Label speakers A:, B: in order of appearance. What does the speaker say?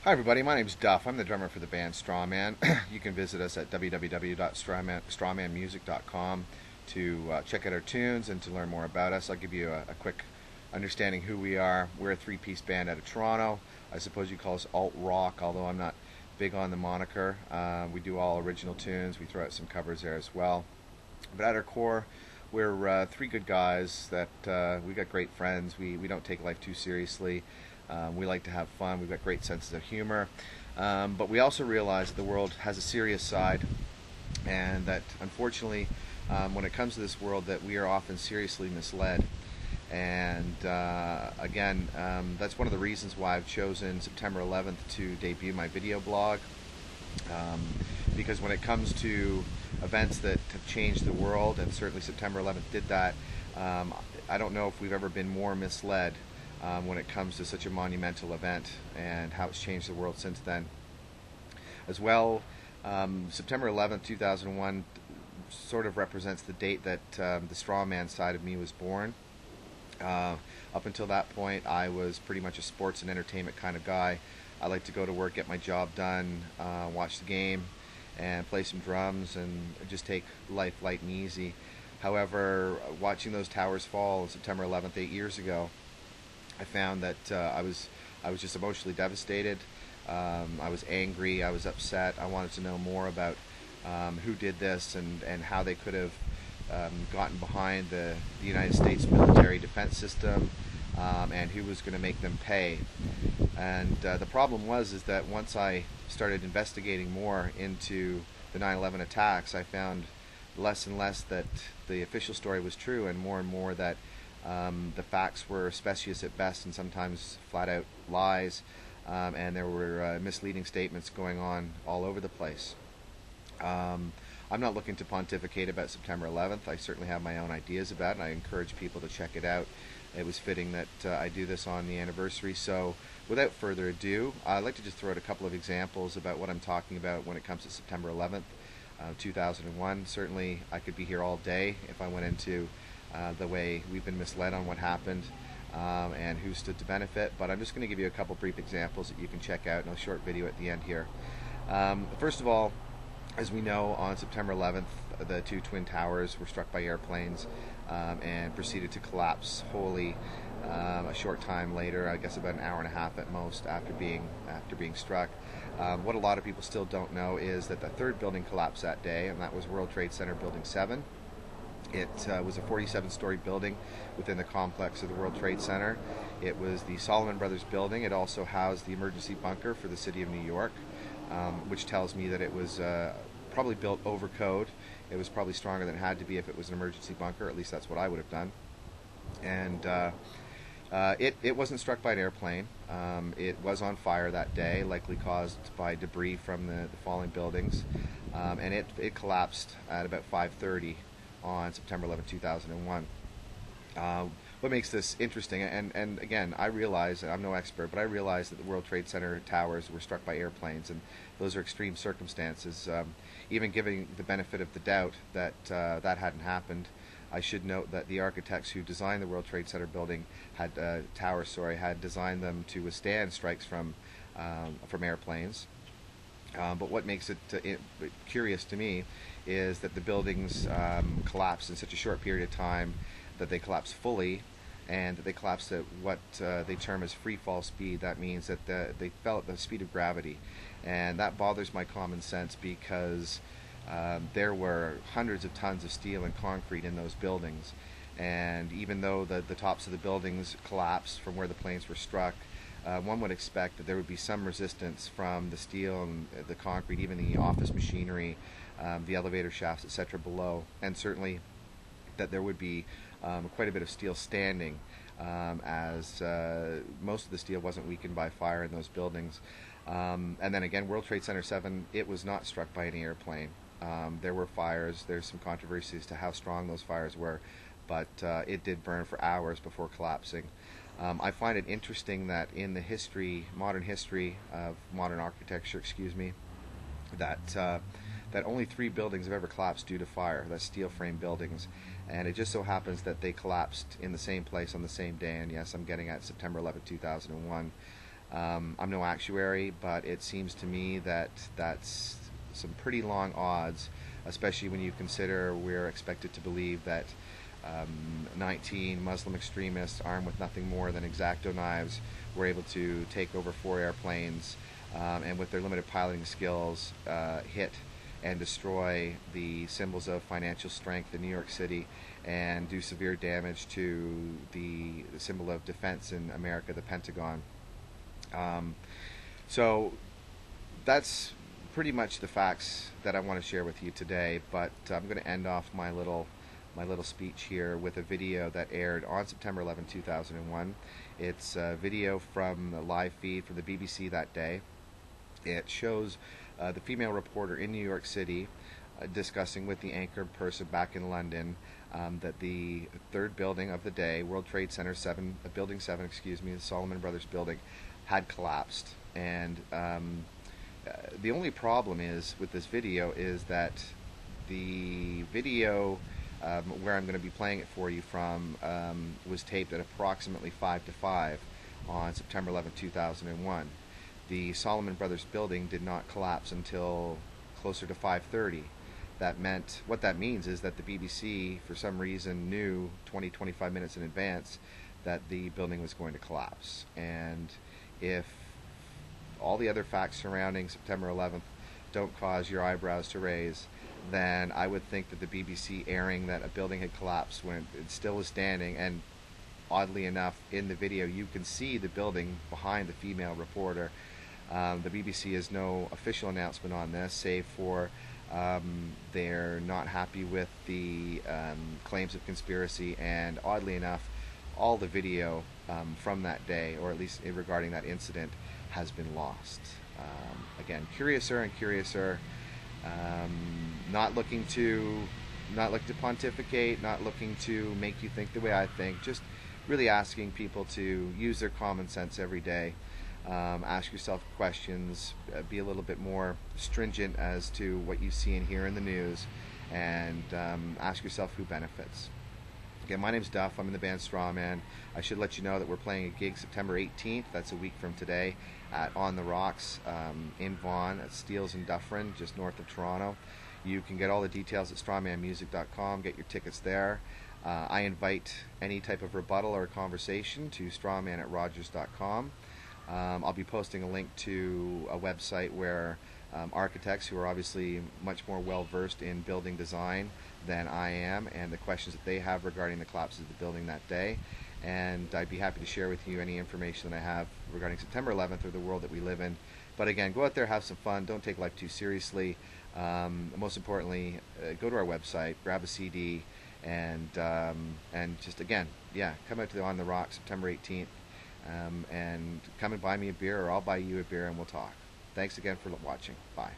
A: Hi everybody, my name's Duff. I'm the drummer for the band Strawman. You can visit us at www.strawmanmusic.com to check out our tunes and to learn more about us. I'll give you a quick understanding who we are. We're a three-piece band out of Toronto. I suppose you call us alt-rock, although I'm not big on the moniker. We do all original tunes. We throw out some covers there as well. But at our core, we're three good guys that we got great friends. We don't take life too seriously. We like to have fun. We've got great senses of humor. But we also realize that the world has a serious side, and that unfortunately, when it comes to this world, that we are often seriously misled. And again, that's one of the reasons why I've chosen September 11th to debut my video blog. Because when it comes to events that have changed the world, and certainly September 11th did that, I don't know if we've ever been more misled when it comes to such a monumental event and how it's changed the world since then. As well, September 11th, 2001 sort of represents the date that the Strawman side of me was born. Up until that point, I was pretty much a sports and entertainment kind of guy. I like to go to work, get my job done, watch the game, and play some drums, and just take life light and easy. However, watching those towers fall on September 11th, 8 years ago, I found that I was just emotionally devastated. I was angry. I was upset. I wanted to know more about who did this and how they could have gotten behind the United States military defense system, and who was going to make them pay. And the problem is that once I started investigating more into the 9/11 attacks, I found less and less that the official story was true, and more that the facts were specious at best and sometimes flat out lies, and there were misleading statements going on all over the place. I'm not looking to pontificate about September 11th. I certainly have my own ideas about it, and I encourage people to check it out. It was fitting that I do this on the anniversary. So without further ado, I'd like to just throw out a couple of examples about what I'm talking about when it comes to September 11th, 2001. Certainly I could be here all day if I went into the way we've been misled on what happened and who stood to benefit, but I'm just going to give you a couple brief examples that you can check out in a short video at the end here. First of all, as we know, on September 11th, the two twin towers were struck by airplanes and proceeded to collapse wholly a short time later, I guess about an hour and a half at most after being struck. What a lot of people still don't know is that the third building collapsed that day, and that was World Trade Center Building 7. It was a 47-story building within the complex of the World Trade Center. It was the Solomon Brothers building. It also housed the emergency bunker for the city of New York, which tells me that it was probably built over code. It was probably stronger than it had to be if it was an emergency bunker. At least that's what I would have done. And it wasn't struck by an airplane. It was on fire that day, likely caused by debris from the falling buildings, and it collapsed at about 5:30 on September 11, 2001. What makes this interesting, and again, I realize, and I'm no expert, but I realize that the World Trade Center towers were struck by airplanes, and those are extreme circumstances. Even giving the benefit of the doubt that that hadn't happened, I should note that the architects who designed the World Trade Center building had designed them to withstand strikes from airplanes. But what makes it curious to me is that the buildings collapsed in such a short period of time, that they collapsed fully, and that they collapsed at what they term as free fall speed. That means that they fell at the speed of gravity, and that bothers my common sense because there were hundreds of tons of steel and concrete in those buildings, and even though the tops of the buildings collapsed from where the planes were struck, one would expect that there would be some resistance from the steel and the concrete, even the office machinery, the elevator shafts, etc. below, and certainly that there would be quite a bit of steel standing, as most of the steel wasn't weakened by fire in those buildings. And then again, World Trade Center 7, it was not struck by any airplane. There were fires. There's some controversy as to how strong those fires were, but it did burn for hours before collapsing. I find it interesting that in the modern history of modern architecture, that only 3 buildings have ever collapsed due to fire. That's steel frame buildings, and it just so happens that they collapsed in the same place on the same day. And yes, I'm getting at September 11, 2001. I'm no actuary, but it seems to me that that's some pretty long odds, especially when you consider we're expected to believe that 19 Muslim extremists armed with nothing more than X-Acto knives were able to take over 4 airplanes, and with their limited piloting skills hit and destroy the symbols of financial strength in New York City and do severe damage to the symbol of defense in America, the Pentagon. So that's pretty much the facts that I want to share with you today, but I'm going to end off my little speech here with a video that aired on September 11, 2001. It's a video from the live feed from the BBC that day. It shows the female reporter in New York City discussing with the anchor person back in London that the third building of the day, World Trade Center 7, Building 7, the Solomon Brothers building, had collapsed. And the only problem is with this video is that the video where I'm going to be playing it for you from was taped at approximately 5 to 5 on September 11, 2001. The Solomon Brothers building did not collapse until closer to 5:30. What that means is that the BBC, for some reason, knew 20-25 minutes in advance that the building was going to collapse. And if all the other facts surrounding September 11th don't cause your eyebrows to raise, then I would think that the BBC airing that a building had collapsed when it still was standing, and oddly enough, in the video you can see the building behind the female reporter. The BBC has no official announcement on this, save for they're not happy with the claims of conspiracy, and oddly enough, all the video from that day, or at least regarding that incident, has been lost. Again, curiouser and curiouser. Not looking to pontificate, not looking to make you think the way I think, just really asking people to use their common sense every day. Ask yourself questions, be a little bit more stringent as to what you see and hear in the news, and ask yourself who benefits. Again, my name's Duff. I'm in the band STRAWMAN. I should let you know that we're playing a gig September 18th. That's a week from today at On the Rocks in Vaughan at Steeles and Dufferin, just north of Toronto. You can get all the details at strawmanmusic.com. Get your tickets there. I invite any type of rebuttal or conversation to strawman@rogers.com. I'll be posting a link to a website where architects who are obviously much more well versed in building design than I am, and the questions that they have regarding the collapse of the building that day. And I'd be happy to share with you any information that I have regarding September 11th or the world that we live in. But again, go out there, have some fun, don't take life too seriously. Most importantly, go to our website, grab a CD, and just again, come out to the On the Rocks September 18th, and come and buy me a beer, or I'll buy you a beer, and we'll talk. Thanks again for watching. Bye.